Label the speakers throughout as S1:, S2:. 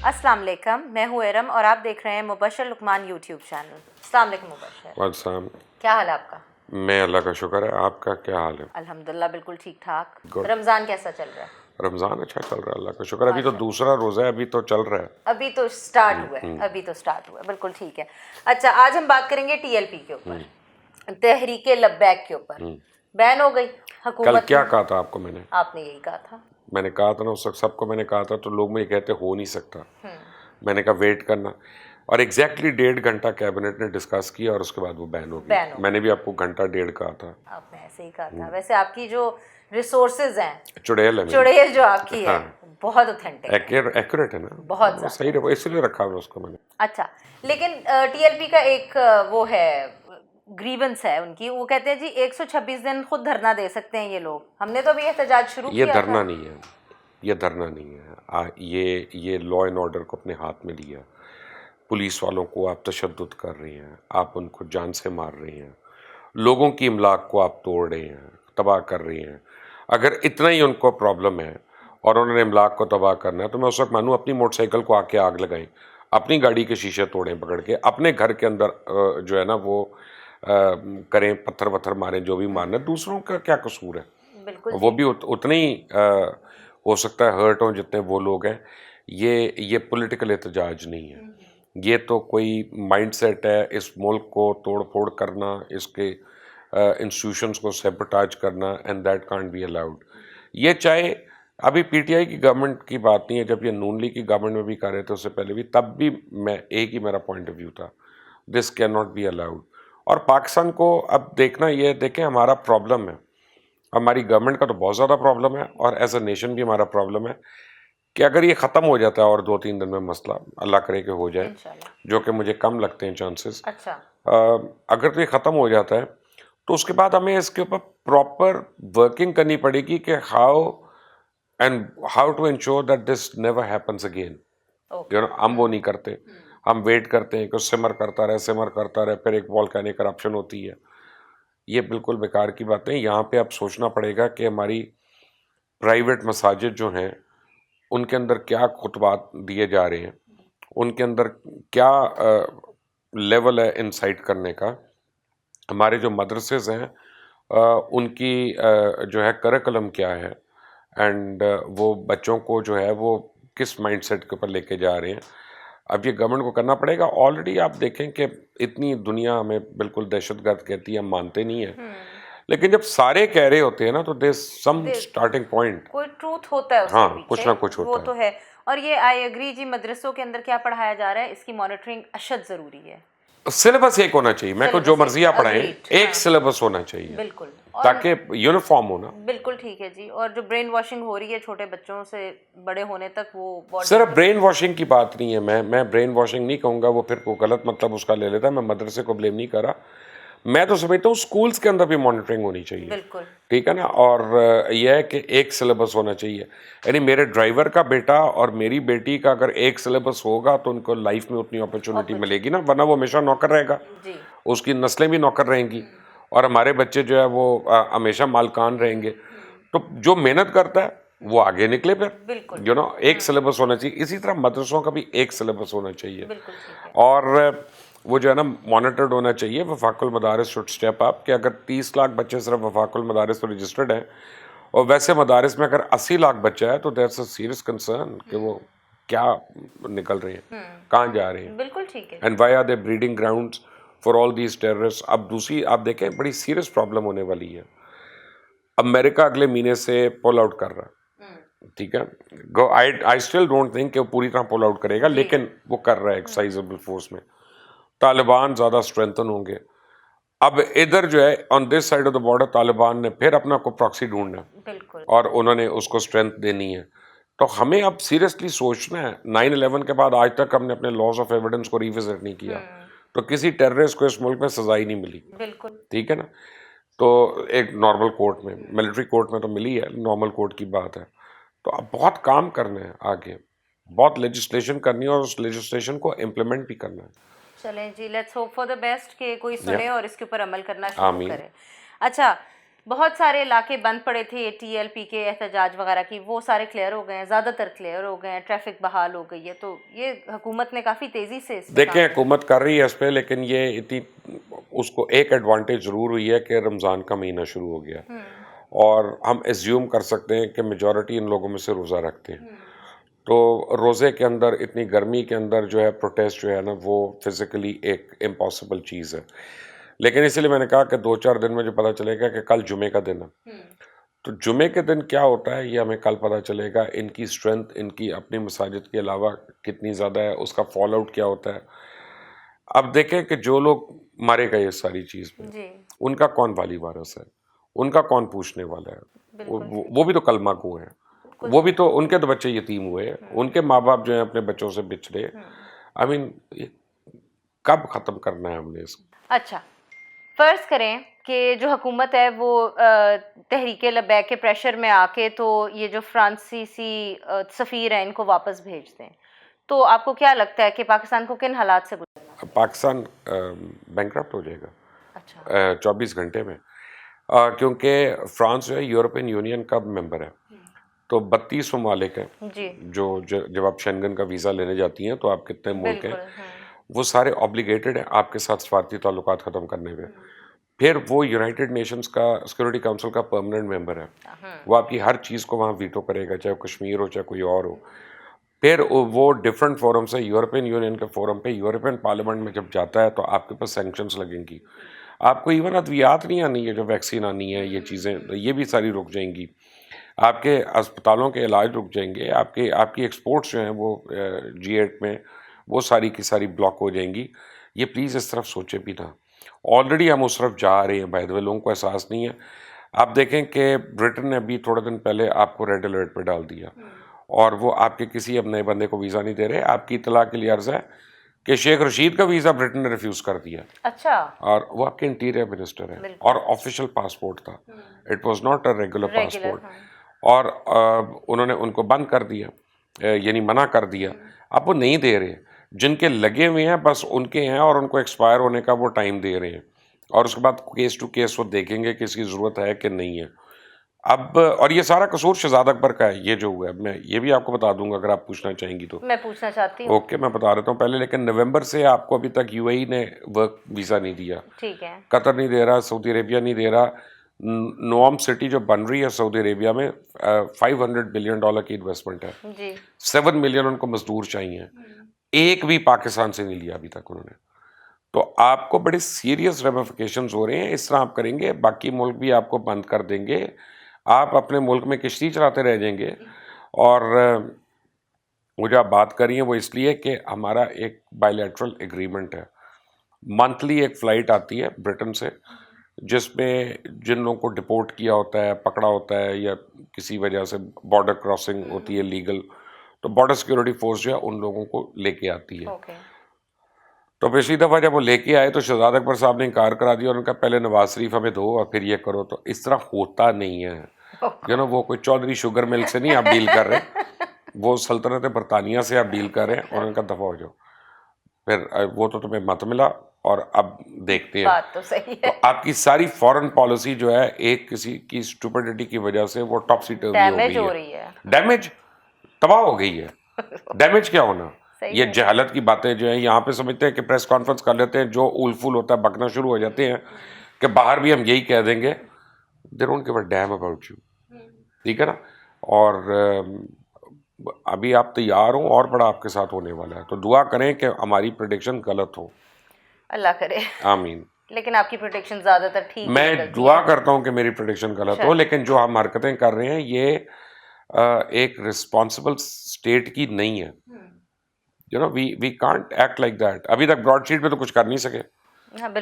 S1: अस्सलाम वालेकुम, मैं हूँ एरम और आप देख रहे हैं मुबशर लुकमान यूट्यूब चैनल। अस्सलाम वालेकुम मुबशर।
S2: वालेकुम।
S1: क्या हाल है आपका?
S2: मैं अल्लाह का शुक्र है, आपका क्या हाल है?
S1: अल्हम्दुलिल्लाह बिल्कुल ठीक ठाक।
S2: गुड।
S1: रमज़ान कैसा चल रहा है?
S2: रमज़ान अच्छा चल रहा है, अल्लाह का शुक्र है। अभी तो
S1: माशा
S2: दूसरा रोज़ा है, अभी तो चल रहा है।
S1: अभी तो स्टार्ट हुआ है, बिल्कुल ठीक है। अच्छा, आज हम बात करेंगे टीएलपी के ऊपर, तहरीके लब्बैक के ऊपर। बैन हो गई
S2: कल
S1: हुकूमत
S2: क्या
S1: में।
S2: कहा था आपको मैंने?
S1: आपने यही कहा था।
S2: मैंने कहा था ना, उस वक्त सबको मैंने कहा था, तो लोग मुझे कहते हो नहीं सकता। मैंने कहा वेट करना, और एग्जैक्टली 1.5 घंटा कैबिनेट ने डिस्कस किया और उसके बाद वो बैन हो
S1: बैन
S2: गई।
S1: हो
S2: मैंने भी आपको घंटा डेढ़ कहा था।
S1: आपने ऐसे ही कहा था। वैसे आपकी जो रिसोर्सेज हैं,
S2: चुड़ैल है मेरी।
S1: चुड़ैल जो आपकी है,
S2: हाँ,
S1: बहुत ऑथेंटिक है,
S2: एक्यूरेट है ना,
S1: बहुत
S2: वो
S1: ज़्यादा।
S2: सही रहा, इसलिए रखा हुआ उसको मैंने।
S1: अच्छा, लेकिन टीएलपी का एक वो है, ग्रीवेंस है उनकी। वो कहते हैं जी 126 दिन खुद धरना दे सकते हैं ये लोग। हमने तो अभी एहतजाज शुरू
S2: ये
S1: किया
S2: धरना
S1: था।
S2: नहीं है, ये धरना नहीं है। ये लॉ एंड ऑर्डर को अपने हाथ में लिया। पुलिस वालों को आप तशद्दुद कर रही हैं, आप उनको जान से मार रही हैं, लोगों की इमलाक को आप तोड़ रही हैं, तबाह कर रही हैं। अगर इतना ही उनको प्रॉब्लम है और उन्होंने इमलाक को तबाह करना है, तो मैं उस वक्त मानूँ अपनी मोटरसाइकिल को आके आग लगाएं, अपनी गाड़ी के शीशे तोड़ें पकड़ के, अपने घर के अंदर जो है ना वो करें, पत्थर वत्थर मारें, जो भी मारना है। दूसरों का क्या कसूर है?
S1: बिल्कुल
S2: वो
S1: जी।
S2: भी उतने ही हो सकता है हर्ट हों जितने वो लोग हैं। ये पॉलिटिकल एहतजाज नहीं है, ये तो कोई माइंडसेट है, इस मुल्क को तोड़ फोड़ करना, इसके इंस्टीट्यूशंस को सेबोटाज करना, and that can't be allowed. ये चाहे अभी पीटीआई की गवर्नमेंट की बात नहीं है, जब ये नून लीग की गवर्नमेंट में भी कर रहे थे उससे पहले भी, तब भी मैं एक ही मेरा पॉइंट ऑफ व्यू था, this can not be allowed. और पाकिस्तान को अब देखना, ये देखें हमारा प्रॉब्लम है, हमारी गवर्नमेंट का तो बहुत ज़्यादा प्रॉब्लम है, और एज अ नेशन भी हमारा प्रॉब्लम है कि अगर ये ख़त्म हो जाता है और 2-3 दिन में मसला, अल्लाह करे कि हो जाए,
S1: इंशाल्लाह।
S2: जो कि मुझे कम लगते हैं चांसेस।
S1: अच्छा।
S2: अगर तो ये ख़त्म हो जाता है तो उसके बाद हमें इसके ऊपर प्रॉपर वर्किंग करनी पड़ेगी कि how to ensure that this never happens again.
S1: Okay.
S2: हम वो नहीं करते, हम वेट करते हैं कि सिमर करता रहे, फिर एक वॉल्केनिक करप्शन होती है। ये बिल्कुल बेकार की बातें। यहाँ पे अब सोचना पड़ेगा कि हमारी प्राइवेट मसाजिद जो हैं उनके अंदर क्या खुतबात दिए जा रहे हैं, उनके अंदर क्या लेवल है इंसाइट करने का। हमारे जो मदरसेज हैं उनकी जो है करिकुलम क्या है, एंड वो बच्चों को जो है वो किस माइंडसेट के ऊपर लेके जा रहे हैं। अब ये गवर्नमेंट को करना पड़ेगा। ऑलरेडी आप देखें कि इतनी दुनिया हमें बिल्कुल दहशतगर्द कहती है, हम मानते नहीं हैं, लेकिन जब सारे कह रहे होते हैं ना, तो देयर सम स्टार्टिंग पॉइंट,
S1: कोई ट्रूथ होता है उसके
S2: हाँ, कुछ
S1: पीछे,
S2: ना कुछ
S1: वो
S2: होता
S1: तो
S2: है।
S1: है। और ये आई एग्री जी, मदरसों के अंदर क्या पढ़ाया जा रहा है इसकी मॉनिटरिंग अशद ज़रूरी है।
S2: सिलेबस एक होना चाहिए, मैं को जो
S1: सिलेबस
S2: मर्जी आप पढ़ाएं,
S1: अग्रीड,
S2: एक
S1: हाँ
S2: सिलेबस होना चाहिए
S1: बिल्कुल। और
S2: ताकि यूनिफॉर्म हो ना।
S1: बिल्कुल ठीक है जी। और जो ब्रेन वॉशिंग हो रही है छोटे बच्चों से बड़े होने तक, वो बहुत
S2: सिर्फ ब्रेन वॉशिंग की बात नहीं है, मैं ब्रेन वॉशिंग नहीं कहूँगा, वो फिर को गलत मतलब उसका ले लेता है। मैं मदरसे को ब्लेम नहीं कर रहा, मैं तो समझता हूँ स्कूल्स के अंदर भी मॉनिटरिंग होनी चाहिए,
S1: बिल्कुल।
S2: ठीक है ना। और यह है कि एक सिलेबस होना चाहिए, यानी मेरे ड्राइवर का बेटा और मेरी बेटी का अगर एक सिलेबस होगा तो उनको लाइफ में उतनी अपॉर्चुनिटी मिलेगी ना, वरना वो हमेशा नौकर रहेगा,
S1: जी।
S2: उसकी नस्लें भी नौकर रहेंगी, और हमारे बच्चे जो है वो हमेशा मालकान रहेंगे। तो जो मेहनत करता है वो आगे निकले फिर,
S1: बिल्कुल।
S2: एक सिलेबस होना चाहिए। इसी तरह मदरसों का भी एक सिलेबस होना चाहिए,
S1: बिल्कुल ठीक है।
S2: और वो जो है ना मॉनिटर्ड होना चाहिए। वफाकुल मदारिस शुड स्टेप अप कि अगर 30 लाख बच्चे सिर्फ वफाकुल मदारिस तो रजिस्टर्ड हैं, और वैसे मदारिस में अगर 80 लाख बच्चा है, तो दैट्स अ सीरियस कंसर्न कि वो क्या निकल रहे हैं, कहाँ जा रहे हैं,
S1: बिल्कुल ठीक है।
S2: And why are they breeding grounds for all these terrorist. अब दूसरी आप देखें, बड़ी सीरियस प्रॉब्लम होने वाली है। अमेरिका अगले महीने से पुल आउट कर रहा है, ठीक है। आई स्टिल डोंट थिंक कि वो पूरी तरह पुल आउट करेगा, लेकिन वो कर रहा है एक साइजेबल फोर्स में। तालिबान ज़्यादा स्ट्रेंथन होंगे। अब इधर जो है on this side of the border, Taliban ने फिर अपना को प्रॉक्सी ढूंढना है
S1: बिल्कुल।
S2: और उन्होंने उसको स्ट्रेंथ देनी है। तो हमें अब सीरियसली सोचना है। 9/11 के बाद आज तक हमने अपने लॉस ऑफ एविडेंस को रिविजिट नहीं किया, तो किसी टेररिस्ट को इस मुल्क में सजा ही नहीं मिली,
S1: बिल्कुल
S2: ठीक है ना। तो एक नॉर्मल कोर्ट में, मिलिट्री कोर्ट में तो मिली है, नॉर्मल कोर्ट की बात है। तो अब बहुत काम करना है आगे, बहुत लेजिस्लेशन करनी है, और उस लेजिस्लेशन को इम्प्लीमेंट भी करना है।
S1: चलें जी, let's hope for the best कि कोई सुने
S2: या
S1: और इसके ऊपर अमल करना शुरू
S2: आमीन।
S1: करे। अच्छा, बहुत सारे इलाके बंद पड़े थे टीएलपी के एहतजाज वगैरह की, वो सारे क्लियर हो गए हैं, ज़्यादातर क्लियर हो गए हैं, ट्रैफिक बहाल हो गई है। तो ये हुकूमत ने काफ़ी तेज़ी से इस पे
S2: देखें, हुकूमत कर रही है इस पर, लेकिन ये इतनी उसको एक एडवांटेज ज़रूर हुई है कि रमज़ान का महीना शुरू हो गया और हम एज्यूम कर सकते हैं कि मेजॉरिटी इन लोगों में से रोज़ा रखते हैं। तो रोज़े के अंदर इतनी गर्मी के अंदर जो है प्रोटेस्ट जो है ना, वो फिज़िकली एक इम्पॉसिबल चीज़ है। लेकिन इसलिए मैंने कहा कि 2-4 दिन में जो पता चलेगा कि कल जुमे का दिन है, तो जुमे के दिन क्या होता है ये हमें कल पता चलेगा। इनकी स्ट्रेंथ इनकी अपनी मसाजिद के अलावा कितनी ज़्यादा है, उसका फॉल आउट क्या होता है। अब देखें कि जो लोग मारे गए इस सारी चीज़ में,
S1: जी
S2: उनका कौन वाली वारिस है, उनका कौन पूछने वाला है। वो भी तो कलमा गो हैं, वो भी तो, उनके तो बच्चे यतीम हुए, उनके माँ बाप जो हैं अपने बच्चों से बिछड़े। आई मीन कब ख़त्म करना है हमने इसको।
S1: अच्छा, फ़र्ज़ करें कि जो हुकूमत है वो तहरीके लब्बैक के प्रेशर में आके तो ये जो फ्रांसीसी सफ़ीर हैं इनको वापस भेज दें, तो आपको क्या लगता है कि पाकिस्तान को किन हालात से गुजरना?
S2: पाकिस्तान बैंकरप्ट हो जाएगा
S1: अच्छा
S2: 24 घंटे में, क्योंकि फ्रांस जो है यूरोपियन यूनियन का मेंबर है। तो 32 ममालिक हैं
S1: जी
S2: जब आप शेंगन का वीज़ा लेने जाती हैं तो आप कितने मुल्क
S1: बिल्कुल
S2: हैं, वो सारे ऑब्लिगेटेड हैं आपके साथ सफारती ताल्लुकात ख़त्म करने पे। फिर वो यूनाइटेड नेशंस का सिक्योरिटी काउंसिल का परमानेंट मेंबर है, वो आपकी हर चीज़ को वहाँ वीटो करेगा, चाहे कश्मीर हो चाहे कोई और हो। फिर वो डिफरेंट फोरम से, यूरोपियन यूनियन के फोरम पे, यूरोपियन पार्लियामेंट में जब जाता है तो आपके पास सैंक्शंस लगेंगी। आपको इवन अद्वियात नहीं आनी है, जो वैक्सीन आनी है, ये चीज़ें ये भी सारी रुक जाएंगी। आपके अस्पतालों के इलाज रुक जाएंगे, आपकी एक्सपोर्ट्स जो हैं वो G8 में वो सारी की सारी ब्लॉक हो जाएंगी। ये प्लीज़ इस तरफ सोचे भी ना। ऑलरेडी हम उस तरफ जा रहे हैं, बाय द वे, लोगों को एहसास नहीं है। आप देखें कि ब्रिटेन ने अभी थोड़े दिन पहले आपको रेड अलर्ट पे डाल दिया और वो आपके किसी अब नए बंदे को वीज़ा नहीं दे रहे। आपकी इतला के लिए अर्ज़ है कि शेख रशीद का वीज़ा ब्रिटेन ने रिफ्यूज़ कर दिया।
S1: अच्छा
S2: और वो आपके इंटीरियर मिनिस्टर है और ऑफिशियल पासपोर्ट था, it was not a regular passport. और उन्होंने उनको बंद कर दिया, यानी मना कर दिया। अब वो नहीं दे रहे, जिनके लगे हुए हैं बस उनके हैं और उनको एक्सपायर होने का वो टाइम दे रहे हैं और उसके बाद केस टू केस वो देखेंगे कि इसकी ज़रूरत है कि नहीं है। अब और ये सारा कसूर शहजाद अकबर का है, ये जो हुआ है। मैं ये भी आपको बता दूंगा अगर आप पूछना चाहेंगी तो।
S1: मैं पूछना चाहती हूँ।
S2: ओके, मैं बता देता हूँ पहले। लेकिन नवंबर से आपको अभी तक यूएई ने वर्क वीज़ा नहीं दिया,
S1: ठीक है
S2: कतर नहीं दे रहा, सऊदी अरेबिया नहीं दे रहा। नोआम सिटी जो बन रही है सऊदी अरेबिया में, $500 बिलियन की इन्वेस्टमेंट है,
S1: जी
S2: 7 मिलियन उनको मजदूर चाहिए, एक भी पाकिस्तान से नहीं लिया अभी तक उन्होंने। तो आपको बड़े सीरियस रेमिफिकेशंस हो रहे हैं। इस तरह आप करेंगे बाकी मुल्क भी आपको बंद कर देंगे, आप अपने मुल्क में किश्ती चलाते रह जाएंगे। और वो जो आप बात कर रही हैं वो इसलिए कि हमारा एक बायलैटरल एग्रीमेंट है, मंथली एक फ़्लाइट आती है ब्रिटेन से जिसमें जिन लोगों को डिपोर्ट किया होता है, पकड़ा होता है या किसी वजह से बॉर्डर क्रॉसिंग होती है लीगल, तो बॉर्डर सिक्योरिटी फोर्स जो है उन लोगों को लेके आती है।
S1: ओके
S2: तो पिछली दफ़ा जब वो लेके आए तो शहजाद अकबर साहब ने इनकार करा दिया और उनका पहले नवाज शरीफ हमें दो और फिर ये करो। तो इस तरह होता नहीं है, वो कोई चौधरी शुगर मिल्क से नहीं आप डील कर रहे, वो सल्तनत बरतानिया से आप डील कर रहे हैं और उनका दफ़ा हो जाओ। फिर वो तो तुम्हें मत मिला और अब देखते हैं।
S1: बात तो सही है।
S2: तो आपकी सारी फॉरेन पॉलिसी जो है एक किसी की स्टुपिडिटी की वजह से वो टॉपसी टर्वी हो रही है, डैमेज, तबाह हो गई है। डैमेज क्या होना, ये जहालत की बातें जो है यहाँ पे समझते हैं कि प्रेस कॉन्फ्रेंस कर लेते हैं, जो उलफुल होता है बकना शुरू हो जाते हैं कि बाहर भी हम यही कह देंगे, they don't give a damn about you, ठीक है ना। और अभी आप तैयार हो और बड़ा आपके साथ होने वाला है, तो दुआ करें कि हमारी प्रेडिक्शन गलत हो,
S1: अल्लाह करे,
S2: आमीन।
S1: लेकिन आपकी प्रेडिक्शन ज़्यादातर ठीक,
S2: मैं दुआ करता हूं कि मेरी प्रेडिक्शन गलत हो, लेकिन जो हम हरकतें कर रहे हैं ये एक रिस्पॉन्सिबल स्टेट की नहीं है। We can't act like that. अभी तक ब्रॉडशीट पे तो कुछ कर नहीं सके।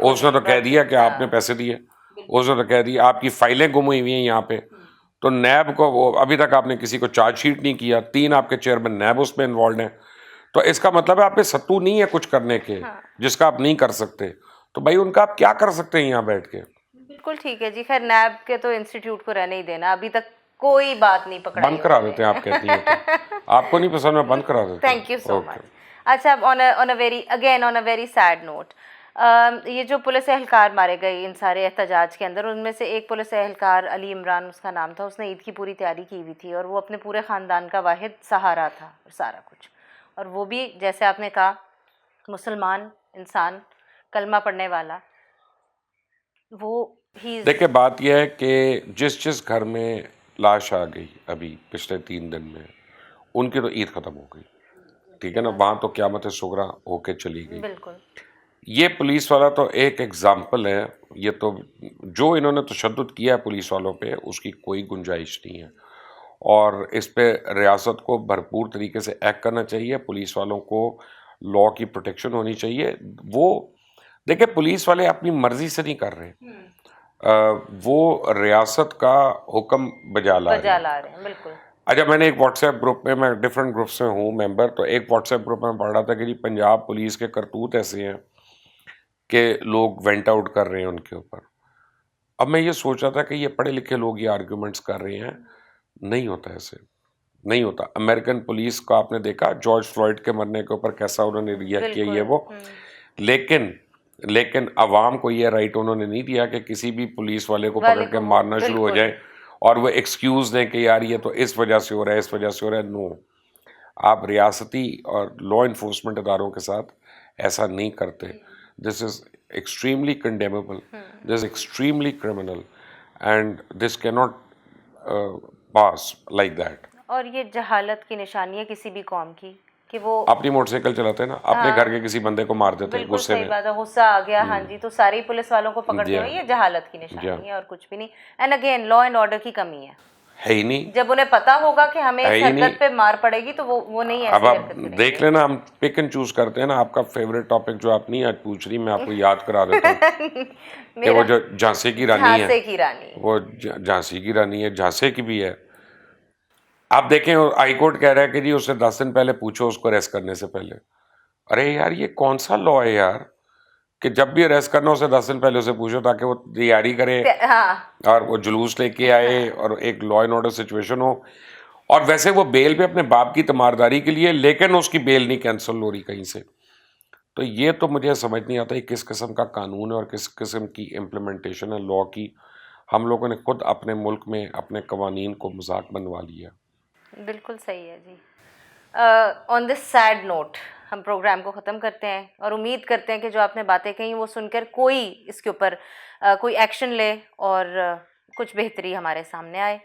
S2: उसने तो कह दिया कि आपने पैसे दिए, उसने तो कह दिया आपकी फाइलें गुम हुई हुई हैं यहाँ पे, तो नैब को वो अभी तक आपने किसी को चार्जशीट नहीं किया, 3 आपके चेयरमैन नैब उसमें इन्वॉल्व हैं। तो इसका मतलब है आप पे सत्तू नहीं है कुछ करने के, जिसका आप नहीं कर सकते। तो भाई उनका आप क्या कर सकते हैं यहाँ बैठ के।
S1: बिल्कुल ठीक है जी। खैर नैब के तो इंस्टीट्यूट को रहने ही देना, अभी तक कोई बात नहीं पकड़ाई,
S2: बंद करा देते हैं आप कहती हैं तो। आपको नहीं पसंद, मैं बंद करा देता हूं।
S1: Thank you so much. अच्छा, on a very sad note, ये जो पुलिस एहलकार मारे गए इन सारे एहतजाज के अंदर, उनमें से एक पुलिस एहलकार अली इमरान उसका नाम था, उसने ईद की पूरी तैयारी की हुई थी और वो अपने पूरे ख़ानदान का वाहिद सहारा था सारा कुछ। और वो भी जैसे आपने कहा मुसलमान इंसान, कलमा पढ़ने वाला, वो ही
S2: देखिए बात यह है कि जिस जिस घर में लाश आ गई अभी पिछले 3 दिन में, उनकी तो ईद ख़त्म हो गई, ठीक है ना, वहाँ तो क़यामत सुगरा होके चली गई।
S1: बिल्कुल।
S2: ये पुलिस वाला तो एक एग्जाम्पल है, ये तो जो इन्होंने तशद्दुद किया है पुलिस वालों पे उसकी कोई गुंजाइश नहीं है और इस पे रियासत को भरपूर तरीके से एक्ट करना चाहिए, पुलिस वालों को लॉ की प्रोटेक्शन होनी चाहिए। वो देखिए पुलिस वाले अपनी मर्जी से नहीं कर रहे, वो रियासत का हुक्म बजा ला रहे हैं।
S1: बिल्कुल।
S2: अच्छा, मैंने एक व्हाट्सएप ग्रुप में, मैं डिफरेंट ग्रुप्स में हूँ मेंबर, तो एक व्हाट्सएप ग्रुप में पढ़ रहा था कि जी पंजाब पुलिस के करतूत ऐसे हैं कि लोग वेंट आउट कर रहे हैं उनके ऊपर। अब मैं ये सोच रहा था कि ये पढ़े लिखे लोग ये आर्ग्यूमेंट्स कर रहे हैं, नहीं होता ऐसे, नहीं होता। अमेरिकन पुलिस का आपने देखा जॉर्ज फ्लॉयड के मरने के ऊपर कैसा उन्होंने रिएक्ट किया, ये वो, लेकिन अवाम को ये राइट उन्होंने नहीं दिया कि किसी भी पुलिस वाले को पकड़ के मारना शुरू हो जाए और वो एक्सक्यूज़ दें कि यार ये तो इस वजह से हो रहा है, इस वजह से हो रहा है। नो, आप रियासती और लॉ इन्फोर्समेंट इदारों के साथ ऐसा नहीं करते। This is extremely condemnable, this is extremely criminal and this can not pass like that.
S1: और ये जहालत की निशानी है किसी भी कौम की कि वो
S2: अपनी मोटरसाइकिल चलाते हैं ना, अपने घर के किसी बंदे को मार देते हैं गुस्से में।
S1: बात है, गुस्सा आ गया, हाँ जी, तो सारे पुलिस वालों को पकड़ते हुए ये जहालत की निशानी है और कुछ भी नहीं। And again law and order की कमी है
S2: ही नहीं।
S1: जब उन्हें पता होगा कि हमें इस हरकत पे मार पड़ेगी तो वो नहीं ऐसी
S2: अब आप
S1: हरकत करेंगे।
S2: देख लेना, हम पिक एंड चूज करते हैं ना। आपका फेवरेट टॉपिक जो आप नहीं आज पूछ रही, मैं आपको याद करा देता हूँ कि वो जो झांसी की रानी है, वो झांसी की रानी है, झांसी की भी है। आप देखें हाई कोर्ट कह रहा है कि जी उससे 10 दिन पहले पूछो उसको अरेस्ट करने से पहले। अरे यार ये कौन सा लॉ है यार कि जब भी अरेस्ट करना उसे 10 दिन पहले उसे पूछो ताकि वो तैयारी करे और वो जुलूस लेके आए और एक लॉ एंड ऑर्डर सिचुएशन हो। और वैसे वो बेल पे अपने बाप की तीमारदारी के लिए, लेकिन उसकी बेल नहीं कैंसिल हो रही कहीं से। तो ये तो मुझे समझ नहीं आता किस किस्म का कानून है और किस किस्म की इम्प्लीमेंटेशन है लॉ की। हम लोगों ने खुद अपने मुल्क में अपने कवानीन को मजाक बनवा लिया।
S1: बिल्कुल सही है जी। ऑन दिस सैड नोट हम प्रोग्राम को ख़त्म करते हैं और उम्मीद करते हैं कि जो आपने बातें कही वो सुनकर कोई इसके ऊपर कोई एक्शन ले और कुछ बेहतरी हमारे सामने आए।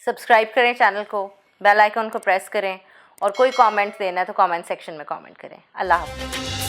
S1: सब्सक्राइब करें चैनल को, बेल आइकन को प्रेस करें और कोई कमेंट देना है तो कमेंट सेक्शन में कमेंट करें। अल्लाह हाफ़िज़।